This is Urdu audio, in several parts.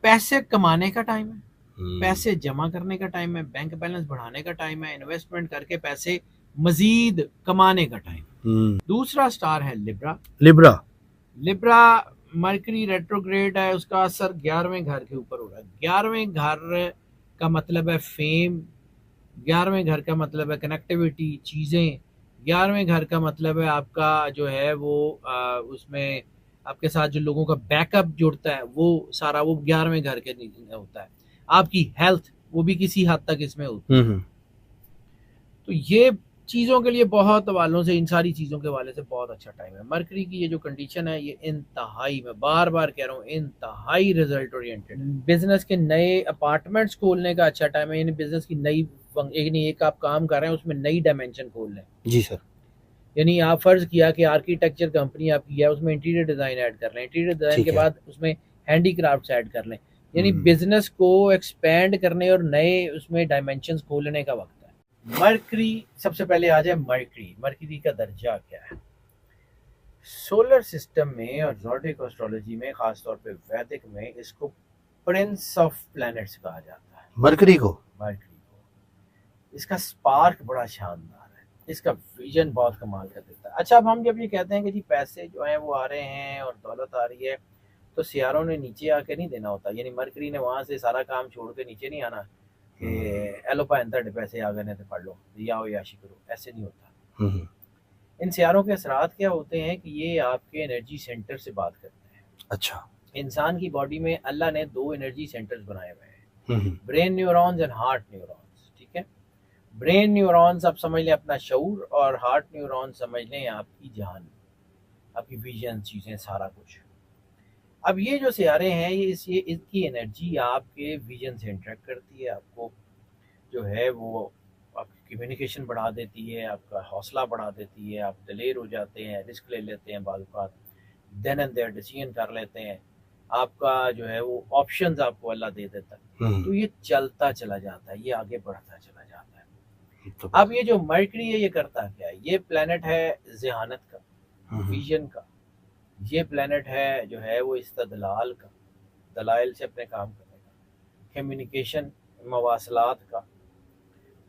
پیسے کمانے کا ٹائم ہے، پیسے جمع کرنے کا ٹائم ہے، بینک بیلنس بڑھانے کا ٹائم ہے، انویسٹمنٹ کر کے پیسے مزید کمانے کا ٹائم۔ دوسرا سٹار ہے لبرا۔ لبرا مرکری ریٹروگریڈ ہے، اس کا اثر 11ویں گھر کے اوپر ہو رہا ہے۔ 11ویں گھر کا مطلب ہے فیم، 11ویں گھر کا مطلب ہے کنیکٹیوٹی، چیزیں، 11ویں گھر کا مطلب ہے آپ کا جو ہے وہ اس میں آپ کے ساتھ جو لوگوں کا بیک اپ جڑتا ہے وہ سارا وہ 11ویں گھر کے نیچے ہوتا ہے۔ آپ کی ہیلتھ وہ بھی کسی حد تک اس میں ہوتی ہے۔ تو یہ چیزوں کے لیے بہت حوالوں سے، ان ساری چیزوں کے حوالے سے بہت اچھا ٹائم ہے۔ مرکری کی یہ جو کنڈیشن ہے یہ انتہائی، میں بار بار کہہ رہا ہوں، انتہائی ریزلٹ اورینٹڈ ہے۔ بزنس کے نئے اپارٹمنٹس کھولنے کا اچھا ٹائم ہے، یعنی بزنس کی نئی ایک آپ کام کر رہے ہیں اس میں نئی ڈائمینشن کھول لیں۔ جی سر۔ یعنی آپ فرض کیا کہ آرکیٹیکچر کمپنی آپ کی ہے، اس میں انٹیریئر ڈیزائن ایڈ کر لیں، انٹیریئر ڈیزائن کے بعد اس میں ہینڈی کرافٹس ایڈ کر لیں، یعنی بزنس کو ایکسپینڈ کرنے اور نئے اس میں ڈائمینشنز کھولنے کا وقت ہے۔ مرکری، سب سے پہلے آ جائے مرکری کا درجہ کیا ہے سولر سسٹم میں اور زوڈیک ایسٹرولوجی میں، خاص طور پہ ویدک میں اس کو پرنس آف پلینٹس کہا جاتا ہے۔ مرکری کو اس کا سپارک بڑا شاندار ہے، اس کا ویژن بہت کمال کا دیتا ہے۔ اچھا، اب ہم جب یہ کہتے ہیں کہ جی پیسے جو ہیں وہ آ رہے ہیں اور دولت آ رہی ہے، تو سیاروں نے نیچے آ کے نہیں دینا ہوتا، یعنی مرکری نے وہاں سے سارا کام چھوڑ کے نیچے نہیں آنا کہ ایلو پینتھر پیسے آ گئے تو پڑھ لو یا یاشی کرو، ایسے نہیں ہوتا۔ ان سیاروں کے اثرات کیا ہوتے ہیں کہ یہ آپ کے انرجی سینٹر سے بات کرتے ہیں۔ اچھا، انسان کی باڈی میں اللہ نے 2 انرجی سینٹرز بنائے ہوئے ہیں، brain neurons and heart neurons, ٹھیک ہے۔ برین نیورونز آپ سمجھ لیں اپنا شعور، اور ہارٹ نیورونز سمجھ لیں آپ کی جان، آپ کی ویژن، چیزیں، سارا کچھ۔ اب یہ جو سیارے ہیں یہ اس کی انرجی آپ کے ویژن سے انٹریکٹ کرتی ہے، آپ کو جو ہے وہ آپ کی کمیونیکیشن بڑھا دیتی ہے، آپ کا حوصلہ بڑھا دیتی ہے، آپ دلیر ہو جاتے ہیں، رسک لے لیتے ہیں، بعض اوقات دین اینڈ دیئر ڈیسیژن کر لیتے ہیں، آپ کا جو ہے وہ آپشنز آپ کو اللہ دے دیتا ہے، تو یہ چلتا چلا جاتا ہے، یہ آگے بڑھتا چلا جاتا ہے۔ اب یہ جو مرکری ہے یہ کرتا کیا ہے؟ یہ پلینٹ ہے ذہانت کا، ویژن کا، یہ پلینٹ ہے جو ہے وہ استدلال کا، دلائل سے اپنے کام کرنے کا، کمیونیکیشن، مواصلات کا،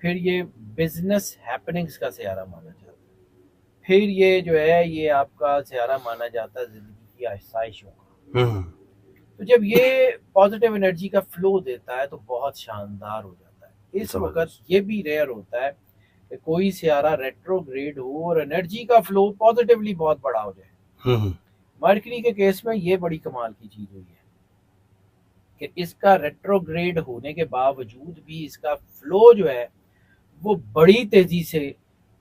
پھر یہ بزنس ہیپننگز کا سیارہ مانا جاتا ہے، پھر یہ جو ہے یہ آپ کا سیارہ مانا جاتا ہے زندگی کی آسائشوں کا۔ تو جب یہ پازیٹیو انرجی کا فلو دیتا ہے تو بہت شاندار ہو جاتا ہے۔ اس وقت یہ بھی ریئر ہوتا ہے کہ کوئی سیارہ ریٹروگریڈ ہو اور انرجی کا فلو پازیٹیولی بہت بڑا ہو جائے۔ مرکری کے کیس میں یہ بڑی کمال کی چیز ہوئی ہے کہ اس کا ریٹروگریڈ ہونے کے باوجود بھی اس کا فلو جو ہے وہ بڑی تیزی سے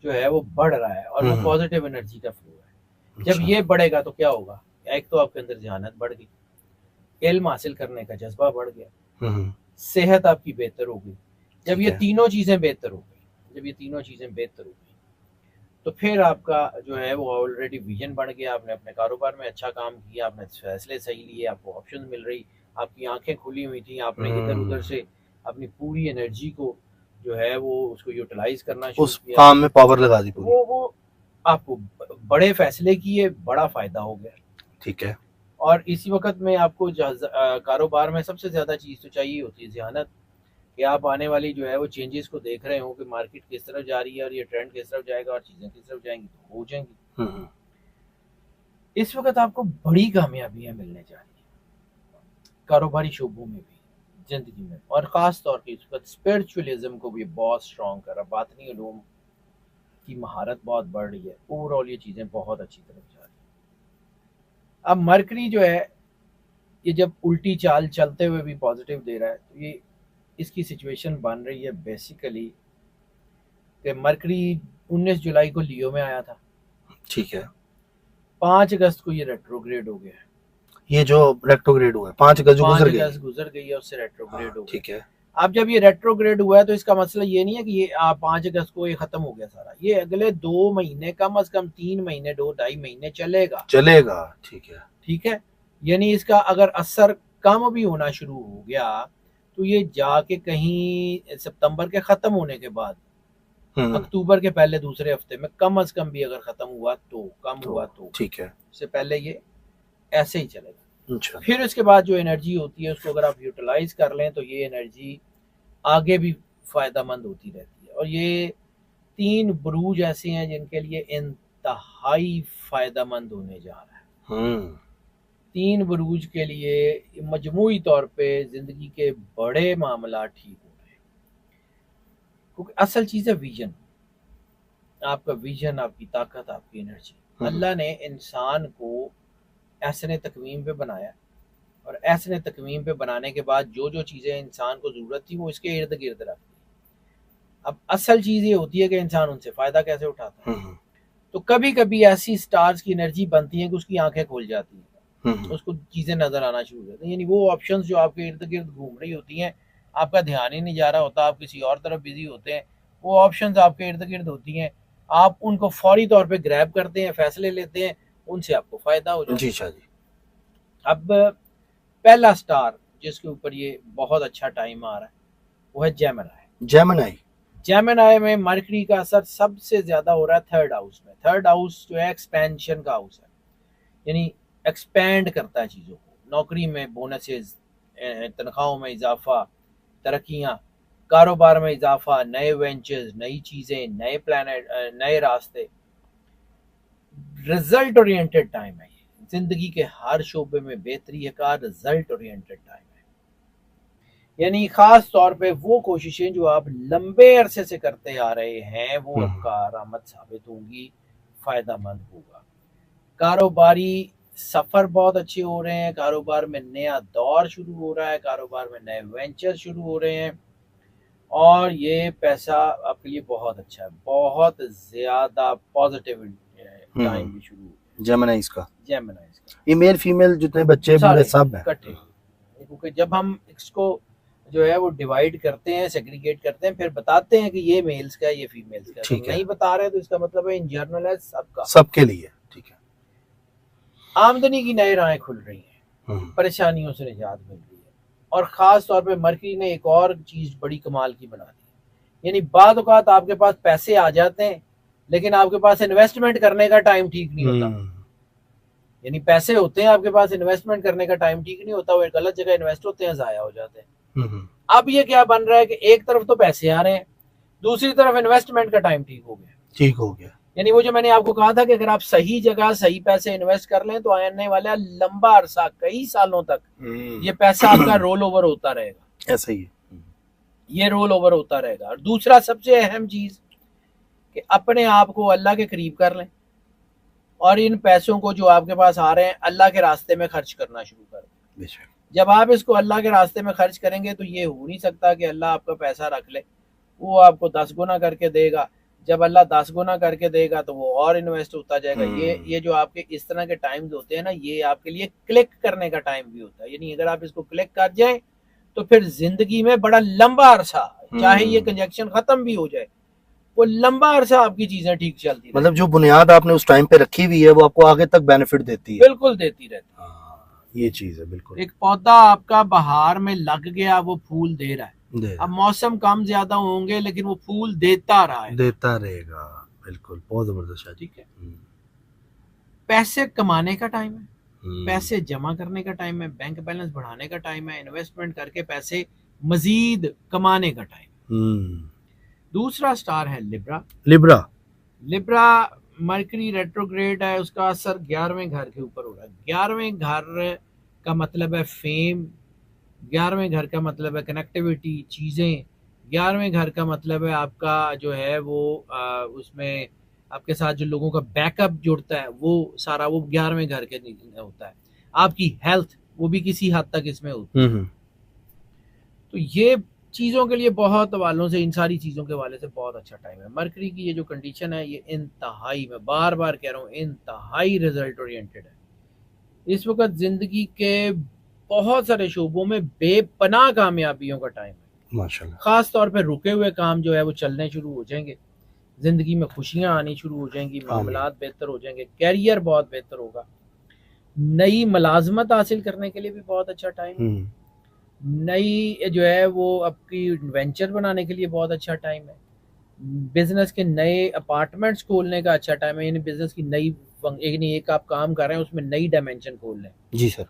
جو ہے وہ بڑھ رہا ہے، اور وہ پازیٹیو انرجی کا فلو ہے۔ جب یہ بڑھے گا تو کیا ہوگا؟ ایک تو آپ کے اندر ذہانت بڑھ گئی، علم حاصل کرنے کا جذبہ بڑھ گیا، صحت آپ کی بہتر ہو گئی۔ جب یہ تینوں چیزیں بہتر ہو گئی تو پھر آپ کا جو ہے وہ آلریڈی ویژن بڑھ گیا، آپ نے اپنے کاروبار میں اچھا کام کیا، آپ نے فیصلے صحیح لیے، آپ کو آپشن مل رہی، آپ کی آنکھیں کھلی ہوئی تھیں، آپ نے ادھر ادھر سے اپنی پوری انرجی کو جو ہے وہ اس کو یوٹیلائز کرنا شروع کیا، اس کام میں پاور لگا دی پوری، وہ آپ کو بڑے فیصلے کیے، بڑا فائدہ ہو گیا، ٹھیک ہے۔ اور اسی وقت میں آپ کو کاروبار میں سب سے زیادہ چیز تو چاہیے ہوتی ہے ذہانت، کہ آپ آنے والی جو ہے وہ چینجز کو دیکھ رہے ہوں کہ مارکیٹ کس طرف جا رہی ہے اور یہ ٹرینڈ کس طرف جائے گا اور چیزیں کس طرف جائیں گی تو ہو جائیں گی۔ اس وقت آپ کو بڑی کامیابیاں ملنے جا رہی ہیں کاروباری شعبوں میں بھی، زندگی میں، اور خاص طور پہ اس وقت اسپرچولیزم کو بھی بہت اسٹرانگ کر رہا، باطنی علوم کی مہارت بہت بڑھ رہی ہے، اوور آل یہ چیزیں بہت اچھی طرف جا رہی ہیں۔ اب مرکری جو ہے یہ جب الٹی چال چلتے ہوئے بھی پازیٹیو دے رہا ہے، تو یہ اس کی سچویشن بن رہی ہے بیسیکلی کہ مرکری 19 جولائی کو لیو میں آیا تھا، ٹھیک ہے، 5 اگست کو یہ ریٹروگریڈ ہو گیا ہے، یہ جو ریٹروگریڈ ہوا ہے 5 اگست جو گزر گئی، 5 اگست گزر گئی ہے، اس سے ریٹروگریڈ ہو گیا۔ ٹھیک ہے۔ اب جب یہ ریٹروگریڈ ہوا ہے تو اس کا مسئلہ یہ نہیں ہے کہ یہ 5 اگست کو یہ ختم ہو گیا سارا، یہ اگلے 2 مہینے، کم از کم 3 مہینے، 2-2.5 مہینے چلے گا، ٹھیک ہے، ٹھیک ہے۔ یعنی اس کا اگر اثر کم بھی ہونا شروع ہو گیا تو یہ جا کے کہیں ستمبر کے ختم ہونے کے بعد، اکتوبر کے پہلے دوسرے ہفتے میں کم از کم بھی اگر ختم ہوا تو، کم ہوا تو، ٹھیک ہے، اس سے پہلے یہ ایسے ہی چلے گا۔ اچھا پھر اس کے بعد جو انرجی ہوتی ہے اس کو اگر آپ یوٹیلائز کر لیں تو یہ انرجی آگے بھی فائدہ مند ہوتی رہتی ہے. اور یہ 3 بروج ایسے ہیں جن کے لیے انتہائی فائدہ مند ہونے جا رہا ہے. 3 بروج کے لیے مجموعی طور پہ زندگی کے بڑے معاملات ٹھیک ہو رہے ہیں. کیونکہ اصل چیز ہے ویژن. آپ کا ویژن، آپ کی طاقت، آپ کی انرجی. اللہ نے انسان کو احسن تقویم پہ بنایا، اور احسن تقویم پہ بنانے کے بعد جو جو چیزیں انسان کو ضرورت تھی وہ اس کے ارد گرد رکھ دی. اب اصل چیز یہ ہوتی ہے کہ انسان ان سے فائدہ کیسے اٹھاتا ہے. تو کبھی کبھی ایسی سٹارز کی انرجی بنتی ہے کہ اس کی آنکھیں کھل جاتی ہیں، اس کو چیزیں نظر آنا شروع ہو جاتی ہیں. یعنی وہ آپشنز جو آپ کے ارد گرد گھوم رہی ہوتی ہیں، آپ کا دھیان ہی نہیں جا رہا ہوتا، آپ کسی اور طرف بزی ہوتے ہیں، وہ آپشنز آپ کے ارد گرد ہوتی ہیں، آپ ان کو فوری طور پہ گریب کرتے ہیں، فیصلے لیتے ہیں، ان سے آپ کو فائدہ ہو جاتا ہے. جی شاہ جی. اب پہلا سٹار جس کے اوپر یہ بہت اچھا ٹائم آ رہا ہے وہ ہے جیمنائی. جیمنائی میں مرکری کا اثر سب سے زیادہ ہو رہا ہے 3rd ہاؤس میں. 3rd ہاؤس جو ہے ایکسپینشن کا ہاؤس ہے، یعنی ایکسپینڈ کرتا ہے چیزوں کو. نوکری میں بونسز، تنخواہوں میں اضافہ، ترقیاں، کاروبار میں اضافہ، نئے وینچرز، نئی چیزیں، نئے پلانٹ، نئے راستے. رزلٹ اورینٹڈ ٹائم ہے یہ. زندگی کے ہر شعبے میں بہتری کا رزلٹ اورینٹڈ ٹائم ہے. یعنی خاص طور پہ وہ کوششیں جو آپ لمبے عرصے سے کرتے آ رہے ہیں وہ اب کارآمد ثابت ہوں گی، فائدہ مند ہوگا. کاروباری سفر بہت اچھے ہو رہے ہیں، کاروبار میں نیا دور شروع ہو رہا ہے، کاروبار میں نئے وینچر شروع ہو رہے ہیں، اور یہ پیسہ آپ کے لیے بہت اچھا ہے. بہت زیادہ پازیٹیو ٹائم بھی شروع ہو جیمنائی کا. یہ میل فیمیل جتنے بچے بوڑھے سب ہیں کٹھے. کیونکہ جب ہم اس کو جو ہے وہ ڈیوائیڈ کرتے ہیں، سیگریگیٹ کرتے ہیں، پھر بتاتے ہیں کہ یہ میلز کا ہے، یہ فیمیلز کا ہے. نہیں بتا رہے تو اس کا مطلب ہے ان جنرل ہے سب کا، سب کے لیے. ٹھیک ہے. آمدنی کی نئی راہیں کھل رہی ہیں، پریشانیوں سے نجات مل رہی ہے. اور خاص طور پہ مرکری نے ایک اور چیز بڑی کمال کی بنا دی. یعنی بعض اوقات آپ کے پاس پیسے آ جاتے ہیں لیکن آپ کے پاس انویسٹمنٹ کرنے کا ٹائم ٹھیک نہیں ہوتا. یعنی پیسے ہوتے ہیں آپ کے پاس، انویسٹمنٹ کرنے کا ٹائم ٹھیک نہیں ہوتا، وہ غلط جگہ انویسٹ ہوتے ہیں، ضائع ہو جاتے ہیں. اب یہ کیا بن رہا ہے کہ ایک طرف تو پیسے آ رہے ہیں، دوسری طرف انویسٹمنٹ کا ٹائم ٹھیک ہو گیا. یعنی وہ جو میں نے آپ کو کہا تھا کہ اگر آپ صحیح جگہ صحیح پیسے انویسٹ کر لیں تو آنے والا لمبا عرصہ، کئی سالوں تک یہ پیسہ آپ کا رول اوور ہوتا رہے گا. ایسا ہی ہے، یہ رول اوور ہوتا رہے گا. اور دوسرا سب سے اہم چیز کہ اپنے آپ کو اللہ کے قریب کر لیں، اور ان پیسوں کو جو آپ کے پاس آ رہے ہیں اللہ کے راستے میں خرچ کرنا شروع کر دیں. جب آپ اس کو اللہ کے راستے میں خرچ کریں گے تو یہ ہو نہیں سکتا کہ اللہ آپ کا پیسہ رکھ لے، وہ آپ کو 10 گنا کر کے دے گا. جب اللہ 10 گنا کر کے دے گا تو وہ اور انویسٹ ہوتا جائے گا. یہ جو آپ کے اس طرح کے ٹائمز ہوتے ہیں نا، یہ آپ کے لیے کلک کرنے کا ٹائم بھی ہوتا ہے. یعنی اگر آپ اس کو کلک کر جائیں تو پھر زندگی میں بڑا لمبا عرصہ، چاہے یہ کنجیکشن ختم بھی ہو جائے، وہ لمبا عرصہ آپ کی چیزیں ٹھیک چلتی، مطلب جو بنیاد آپ نے اس ٹائم پہ رکھی ہوئی ہے وہ آپ کو آگے تک بینیفٹ دیتی ہے. بالکل دیتی رہتی ہے. یہ چیز ہے بالکل. ایک پودا آپ کا بہار میں لگ گیا، وہ پھول دے رہا ہے. اب موسم کم زیادہ ہوں گے لیکن وہ پھول دیتا رہے گا. بالکل، بہت زبردست. ٹھیک ہے. پیسے کمانے کا ٹائم ہے، پیسے جمع کرنے کا ٹائم ہے، بینک بیلنس بڑھانے کا ٹائم ہے، انویسٹمنٹ کر کے پیسے مزید کمانے کا ٹائم. دوسرا سٹار ہے لبرا. مرکری ریٹروگریڈ ہے، اس کا اثر 11ویں گھر کے اوپر ہو رہا ہے. 11ویں گھر کا مطلب ہے فیم، 11ویں گھر کا مطلب ہے کنیکٹیویٹی، چیزیں. 11ویں گھر کا مطلب ہے آپ کا جو ہے وہ اس میں آپ کے ساتھ جو لوگوں کا بیک اپ جڑتا ہے وہ سارا وہ 11ویں گھر کے ہوتا ہے. آپ کی ہیلتھ وہ بھی کسی حد تک اس میں ہوتی ہے. تو یہ چیزوں کے لیے بہت حوالوں سے، ان ساری چیزوں کے حوالے سے بہت اچھا ٹائم ہے. مرکری کی یہ جو کنڈیشن ہے یہ انتہائی، میں بار بار کہہ رہا ہوں، انتہائی رزلٹ اورینٹڈ ہے. اس وقت زندگی کے بہت سارے شعبوں میں بے پناہ کامیابیوں کا ٹائم ہے ماشاءاللہ. خاص طور پہ رکے ہوئے کام جو ہے وہ چلنے شروع ہو جائیں گے، زندگی میں خوشیاں آنی شروع ہو جائیں گی، معاملات بہتر ہو جائیں گے، کیریئر بہت بہتر ہوگا. نئی ملازمت حاصل کرنے کے لیے بھی بہت اچھا ٹائم ہے. نئی جو ہے وہ آپ کی وینچر بنانے کے لیے بہت اچھا ٹائم ہے. بزنس کے نئے اپارٹمنٹس کھولنے کا اچھا ٹائم ہے. یعنی بزنس کی نئی، یعنی ایک آپ کام کر رہے ہیں اس میں نئی ڈائمینشن کھول لیں. جی سر.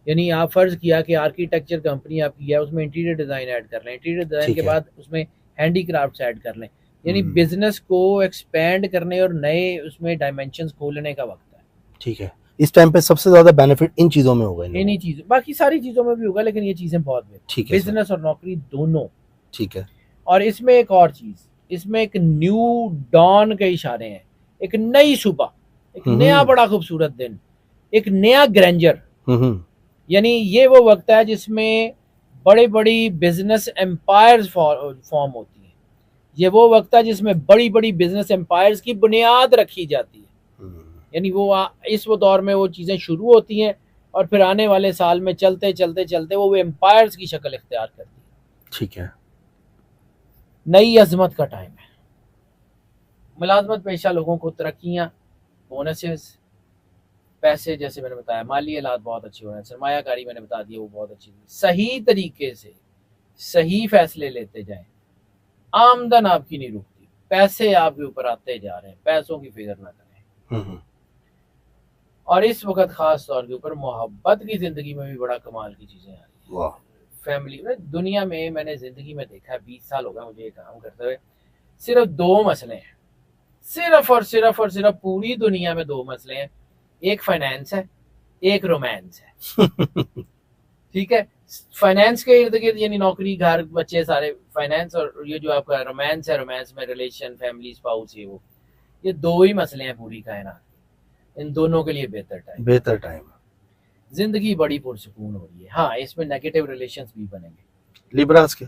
یعنی آپ فرض کیا کہ آرکیٹیکچر کمپنی آپ کی ہے، اس میں انٹیریئر ڈیزائن ایڈ کر لیں، انٹیریئر ڈیزائن کے بعد اس میں ہینڈی کرافٹس ایڈ کر لیں، یعنی بزنس کو ایکسپینڈ کرنے اور نئے اس میں ڈائمینشنز کھولنے کا وقت ہے. ٹھیک ہے. اس ٹائم پہ سب سے زیادہ بینیفٹ ان چیزوں میں ہوگا، انہی چیزوں، باقی ساری چیزوں میں بھی ہوگا لیکن یہ چیزیں بہت بہتر، بزنس اور نوکری دونوں. ٹھیک ہے. اور اس میں ایک اور چیز، اس میں ایک نیو ڈان کے اشارے ہیں، ایک نئی صبح، ایک نیا بڑا خوبصورت دن، ایک نیا گرینجر. یعنی یہ وہ وقت ہے جس میں بڑی بڑی بزنس امپائرز فارم ہوتی ہیں، یہ وہ وقت ہے جس میں بڑی بڑی بزنس امپائرز کی بنیاد رکھی جاتی ہے. یعنی وہ اس وہ دور میں وہ چیزیں شروع ہوتی ہیں اور پھر آنے والے سال میں چلتے چلتے چلتے وہ امپائرز کی شکل اختیار کرتی ہیں. ٹھیک ہے. نئی عظمت کا ٹائم ہے. ملازمت پیشہ لوگوں کو ترقیاں، بونسز، پیسے، جیسے میں نے بتایا مالی حالات بہت اچھے ہو رہے ہیں، سرمایہ کاری میں نے بتا دیا وہ بہت اچھی ہے. صحیح طریقے سے صحیح فیصلے لیتے جائیں، آمدن آپ کی نہیں رکتی، پیسے آپ کے اوپر آتے جا رہے ہیں، پیسوں کی فکر نہ کریں. اور اس وقت خاص طور کے اوپر محبت کی زندگی میں بھی بڑا کمال کی چیزیں آ رہی ہیں. فیملی میں، دنیا میں نے زندگی میں دیکھا ہے، 20 سال ہو گئے مجھے یہ کام کرتے ہوئے، صرف 2 مسئلے ہیں، صرف اور صرف پوری دنیا میں 2 مسئلے ہیں. ایک فائنینس ہے، ایک رومانس ہے. ٹھیک ہے، فائنینس کے ارد گرد یعنی نوکری، گھر، بچے، سارے فائنینس، اور یہ جو آپ کا رومانس ہے، رومانس میں ریلیشن، فیملی، اسپاؤس، یہ 2 ہی مسئلے ہیں پوری کائنات. ان دونوں کے لیے بہتر ٹائم. زندگی بڑی پرسکون ہو رہی ہے. ہاں اس میں نیگیٹو ریلیشنز بھی بنیں گے، لیبراس کے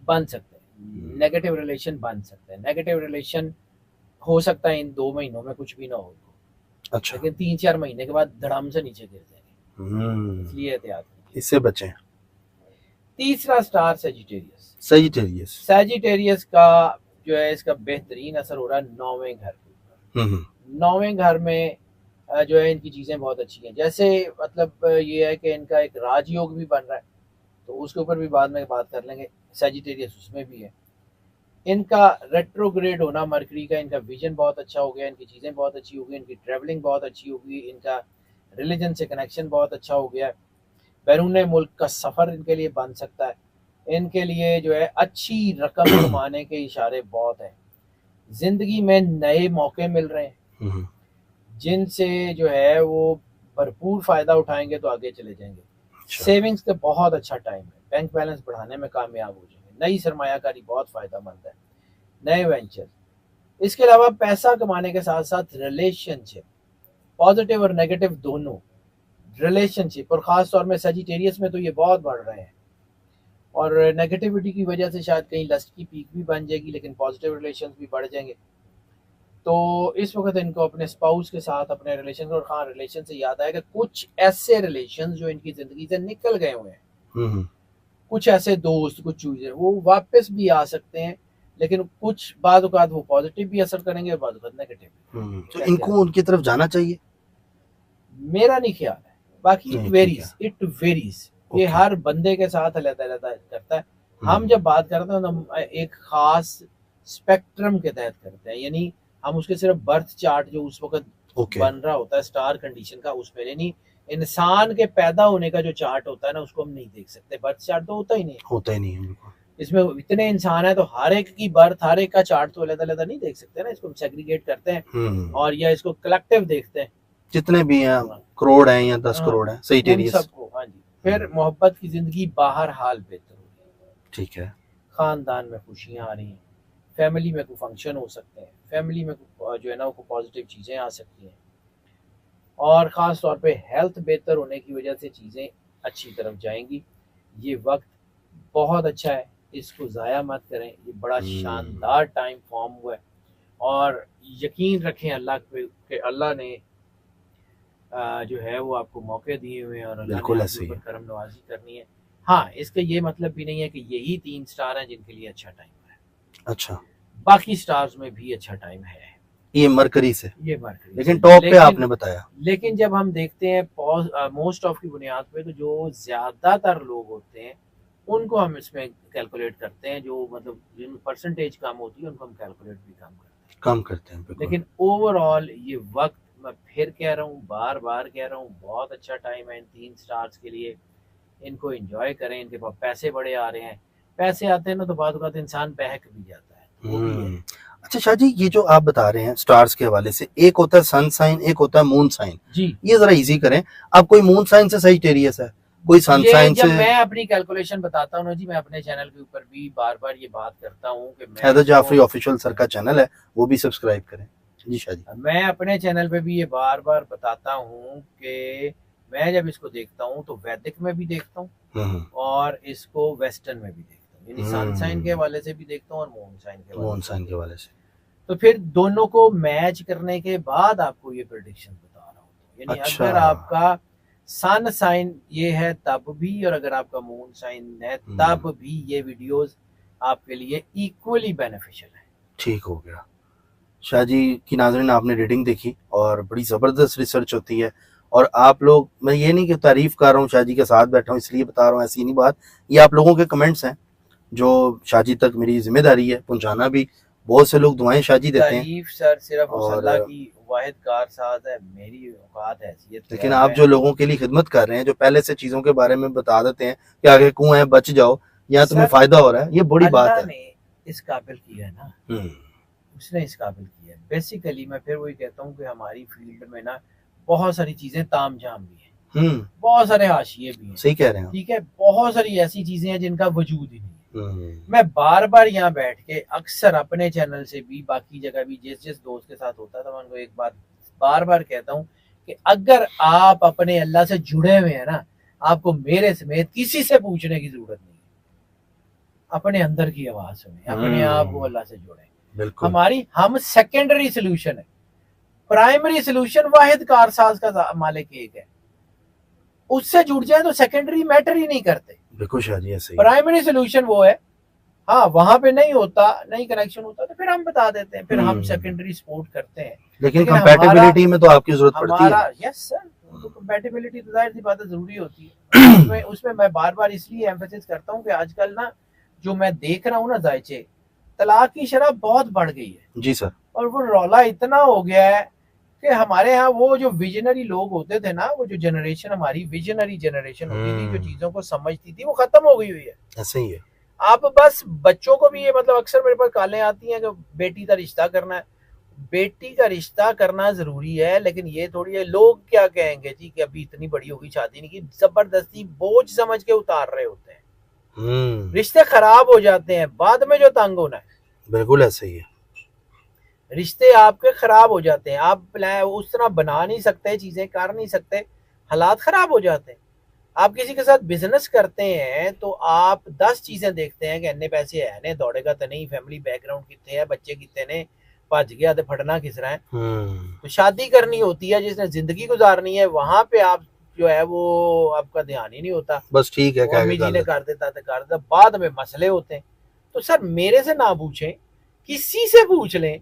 بن سکتے ہیں، نیگیٹو ریلیشن بن سکتے ہیں. نیگیٹو ریلیشن ہو سکتا ہے ان 2 مہینوں میں کچھ بھی نہ ہو، اچھا، لیکن 3-4 مہینے کے بعد دھڑام سے نیچے گر جائیں گے، اس لیے احتیاط کیجیے. اس سے بچیں. تیسرا سٹار سیجیٹیریس. سیجیٹیریس کا جو ہے اس کا بہترین اثر ہو رہا ہے 9ویں گھر کے اوپر. 9ویں گھر میں جو ہے ان کی چیزیں بہت اچھی ہیں. جیسے مطلب یہ ہے کہ ان کا ایک راج یوگ بھی بن رہا ہے، تو اس کے اوپر بھی بعد میں بات کر لیں گے. سیجیٹیریس اس میں بھی ہے. ان کا ریٹروگریڈ ہونا مرکری کا، ان کا ویژن بہت اچھا ہو گیا، ان کی چیزیں بہت اچھی ہو گئی، ان کی ٹریولنگ بہت اچھی ہو گئی، ان کا ریلیجن سے کنیکشن بہت اچھا ہو گیا. بیرون ملک کا سفر ان کے لیے بن سکتا ہے. ان کے لیے جو ہے اچھی رقم کمانے کے اشارے بہت ہیں. زندگی میں نئے موقع مل رہے ہیں جن سے جو ہے وہ بھرپور فائدہ اٹھائیں گے تو آگے چلے جائیں گے. سیونگز کا بہت اچھا ٹائم ہے، بینک بیلنس بڑھانے میں کامیاب ہو جائیں گے. نئی سرمایہ کاری بہت فائدہ مند ہے، نئے وینچر. اس کے علاوہ پیسہ کمانے کے ساتھ ساتھ ریلیشن شپ، پازیٹیو اور نیگیٹو دونوں ریلیشن شپ، اور خاص طور میں سیجیٹیریس میں تو یہ بہت بڑھ رہے ہیں. اور نیگیٹیوٹی کی وجہ سے شاید کہیں لسٹ کی پیک بھی بن جائے گی، لیکن پازیٹیو ریلیشنز بھی بڑھ جائیں گے. تو اس وقت ان کو اپنے اسپاؤس کے ساتھ اپنے ریلیشن، اور خاص ریلیشن سے یاد آئے کہ کچھ ایسے ریلیشنز جو ان کی زندگی سے نکل گئے ہوئے ہیں، کچھ ایسے دوست، کچھ چیزیں وہ واپس بھی آ سکتے ہیں، لیکن کچھ بعض اوقات وہ پازیٹیو بھی اثر کریں گے اور بعض اوقات نیگیٹیو. تو ان کو ان کی طرف جانا چاہیے؟ میرا نہیں خیال ہے، باقی اٹ ویریز. یہ ہر بندے کے ساتھ علیحدہ علیحدہ کرتا ہے. ہم جب بات کرتے ہیں تو ہم ایک خاص اسپیکٹرم کے تحت کرتے ہیں، یعنی ہم اس کے صرف برتھ چارٹ جو اس وقت بن رہا ہوتا ہے اسٹار کنڈیشن کا، اس پہ، یعنی انسان کے پیدا ہونے کا جو چارٹ ہوتا ہے نا اس کو ہم نہیں دیکھ سکتے. برتھ چارٹ تو ہوتا ہی نہیں. اس میں اتنے انسان ہیں تو ہر ایک کی برتھ، ہر ایک کا چارٹ تو علیحدہ علیحدہ نہیں دیکھ سکتے نا. اس کو ہم سیگریگیٹ کرتے ہیں اور یا اس کو کلیکٹیو دیکھتے ہیں، جتنے بھی ہیں کروڑ ہیں یا 10 کروڑ ہیں، سیجیٹیریس سب کو. ہاں جی. پھر محبت کی زندگی باہر حال بہتر ہو رہی ہے. ٹھیک ہے. خاندان میں خوشیاں آ رہی ہیں، فیملی میں کوئی فنکشن ہو سکتے ہیں، فیملی میں جو ہے نا کوئی پازیٹیو چیزیں آ سکتی ہیں. اور خاص طور پہ ہیلتھ بہتر ہونے کی وجہ سے چیزیں اچھی طرف جائیں گی. یہ وقت بہت اچھا ہے، اس کو ضائع مت کریں. یہ بڑا شاندار ٹائم فارم ہوا ہے، اور یقین رکھیں اللہ پہ کہ اللہ نے جو ہے وہ آپ کو موقع دیے ہوئے ہیں اور اللہ نے آپ کے اوپر کرم نوازی کرنی ہے. ہاں اس کا یہ مطلب بھی نہیں ہے کہ یہی 3 سٹار ہیں جن کے لیے اچھا ٹائم ہے. اچھا، باقی سٹارز میں بھی اچھا ٹائم ہے. یہ مرکری سے، یہ مرکری لیکن ٹاپ پہ آپ نے بتایا. لیکن جب ہم دیکھتے ہیں موسٹ آف کی بنیاد پہ، تو جو زیادہ تر لوگ ہوتے ہیں ان کو ہم اس میں کیلکولیٹ کرتے ہیں، جو مطلب جن پرسنٹیج کم ہوتی ہے ان کو ہم کیلکولیٹ بھی کم کرتے ہیں. بالکل. لیکن اوور آل یہ وقت میں پھر کہہ رہا ہوں، بار بار کہہ رہا ہوں، بہت اچھا ٹائم ہے ان 3 سٹارز کے لیے. ان کو انجوائے کریں. ان کے پاس پیسے بڑے آ رہے ہیں. پیسے آتے ہیں نا تو بعد اوقات انسان بہک بھی جاتا ہے، وہ بھی ہے. اچھا شاہ جی، یہ جو آپ بتا رہے ہیں سٹارز کے حوالے سے، ایک ہوتا ہے سن سائن، ایک ہوتا ہے مون سائن. جی یہ ذرا ایزی کریں. آپ کوئی مون سائن سے سیجیٹیریس ہے، کوئی سن یہ سائن جب سے؟ میں اپنی کیلکولیشن بتاتا ہوں نا جی، میں اپنے چینل کے اوپر بھی بار بار یہ بات کرتا ہوں کہ میں حیدر جعفری آفیشیل سر کا چینل ہے، وہ بھی سبسکرائب کریں. جی شاہ جی. میں اپنے چینل پہ بھی یہ بار بار بتاتا ہوں کہ میں جب اس کو دیکھتا ہوں تو ویدک میں بھی دیکھتا ہوں اور اس کو ویسٹرن میں بھی دیکھتا ہوں، یعنی سن سائن کے حوالے سے بھی دیکھتا ہوں اور مون سائن کے حوالے سے. تو پھر دونوں کو میچ کرنے کے بعد آپ کو یہ پریڈکشن بتا رہا ہوں. یعنی اگر آپ کا سن سائن یہ ہے تب بھی، اور اگر آپ کا مون سائن ہے تب بھی، یہ ویڈیوز آپ کے لیے ایکولی بینیفیشل ہے. ٹھیک ہو گیا. شاہ جی کی ناظرین، آپ نے ریڈنگ دیکھی اور بڑی زبردست ریسرچ ہوتی ہے. اور آپ لوگ، میں یہ نہیں کہ تعریف کر رہا ہوں، شاہ جی کے ساتھ بیٹھا ہوں اس لیے بتا رہا ہوں، ایسی نہیں بات. یہ آپ لوگوں کے کمنٹس ہیں جو شاہ جی تک میری ذمہ داری ہے پہنچانا بھی. بہت سے لوگ دعائیں شاہ جی دیتے ہیں. تعریف سر صرف اس اللہ کی واحد کار ساز ہے، میری اوقات حیثیت. لیکن آپ جو لوگوں کے لیے خدمت کر رہے ہیں، جو پہلے سے چیزوں کے بارے میں بتا دیتے ہیں کہ آگے کنواں ہے بچ جاؤ یا تمہیں فائدہ ہو رہا ہے، یہ بڑی بات ہے. اللہ نے اس قابل کیا ہے نا، اس نے اس قابل کیا ہے. بیسیکلی میں پھر وہی کہتا ہوں کہ ہماری فیلڈ میں نا بہت ساری چیزیں تام جام بھی ہیں، بہت سارے حاشیے بھی ہیں. صحیح کہہ رہے ہیں. ٹھیک ہے، بہت ساری ایسی چیزیں ہیں جن کا وجود ہی نہیں ہے. میں بار بار یہاں بیٹھ کے اکثر اپنے چینل سے بھی باقی جگہ بھی جس دوست کے ساتھ ہوتا تھا، میں ان کو ایک بات بار بار کہتا ہوں کہ اگر آپ اپنے اللہ سے جڑے ہوئے ہیں نا، آپ کو میرے سمیت کسی سے پوچھنے کی ضرورت نہیں ہے. اپنے اندر کی آواز سنیں، اپنے آپ کو اللہ سے جوڑیں. ہم سیکنڈری سولوشن ہے، پرائمری سولوشن واحد کارساز کا مالک ایک ہے. اس سے جڑ جائیں تو سیکنڈری میٹر ہی نہیں کرتے. بالکل شاہ جی ایسے ہی. پرائمری سولوشن وہ ہے، ہاں وہاں پہ نہیں ہوتا، نہیں کنیکشن ہوتا تو پھر ہم بتا دیتے ہیں، پھر ہم سیکنڈری سپورٹ کرتے ہیں. لیکن کمپیٹیبلٹی میں تو آپ کی ضرورت پڑتی ہے. یس سر، کمپیٹیبلٹی تو ظاہر سی بات ہے ضروری ہوتی ہے. اس میں میں بار بار اس لیے ایمفیسس کرتا ہوں کہ آج کل نا جو میں دیکھ رہا ہوں نا ذائچے، طلاق کی شرح بہت بڑھ گئی ہے. جی سر. اور وہ رولا اتنا ہو گیا ہے کہ ہمارے ہاں وہ جو ویژنری لوگ ہوتے تھے نا، وہ جو جنریشن ہماری ویژنری جنریشن ہوتی تھی، جو چیزوں کو سمجھتی تھی، وہ ختم ہو گئی ہوئی ہے. ایسے ہی ہے. آپ بس بچوں کو بھی یہ مطلب اکثر میرے پاس کالیں آتی ہیں کہ بیٹی کا رشتہ کرنا ہے. بیٹی کا رشتہ کرنا ضروری ہے، لیکن یہ تھوڑی ہے لوگ کیا کہیں گے جی کہ ابھی اتنی بڑی ہوگی شادی نہیں کی، زبردستی بوجھ سمجھ کے اتار رہے ہوتے ہیں. رشتے خراب ہو جاتے ہیں بعد میں جو تنگ ہونا ہے. بالکل ایسے ہی ہے. رشتے آپ کے خراب ہو جاتے ہیں، آپ اس طرح بنا نہیں سکتے، چیزیں کر نہیں سکتے، حالات خراب ہو جاتے ہیں. آپ کسی کے ساتھ بزنس کرتے ہیں تو آپ 10 چیزیں دیکھتے ہیں کہ اتنے پیسے ہے نے دوڑے گا تو نہیں، فیملی بیک گراؤنڈ کتنے ہے، بچے کتنے نے، بھج گیا تو پھڑنا کس طرح ہے. تو شادی کرنی ہوتی ہے، جس نے زندگی گزارنی ہے، وہاں پہ آپ جو ہے وہ آپ کا دھیان ہی نہیں ہوتا. بس ٹھیک ہے، امی جی نے کر دیتا تو کر دیتا، بعد میں مسئلے ہوتے ہیں. تو سر میرے سے نہ پوچھیں، کسی سے پوچھ لیں،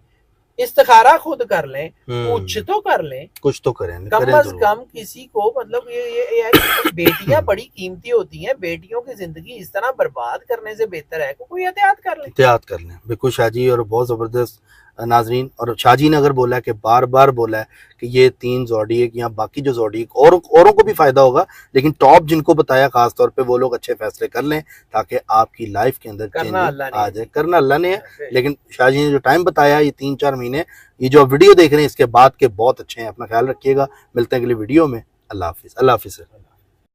استخارہ خود کر لیں، کچھ تو کر لیں، کچھ تو کریں، کم از کم کسی کو. مطلب یہ ہے کہ بیٹیاں بڑی قیمتی ہوتی ہیں، بیٹیوں کی زندگی اس طرح برباد کرنے سے بہتر ہے کہ کوئی احتیاط کر لیں. احتیاط کر لیں. بالکل شاہ جی، اور بہت زبردست ناظرین. اور شاہ جی نے اگر بولا ہے کہ بار بار بولا ہے کہ یہ 3 زوڈیک یا باقی جو زوڈیک اوروں کو بھی فائدہ ہوگا، لیکن ٹاپ جن کو بتایا خاص طور پہ وہ لوگ اچھے فیصلے کر لیں تاکہ آپ کی لائف کے اندر چینج آ جائے. کرنا اللہ نے ہے، لیکن شاہ جی نے جو ٹائم بتایا یہ 3-4 مہینے، یہ جو ویڈیو دیکھ رہے ہیں اس کے بعد کے بہت اچھے ہیں. اپنا خیال رکھیے گا، ملتے ہیں اگلی ویڈیو میں. اللہ حافظ. اللہ حافظ.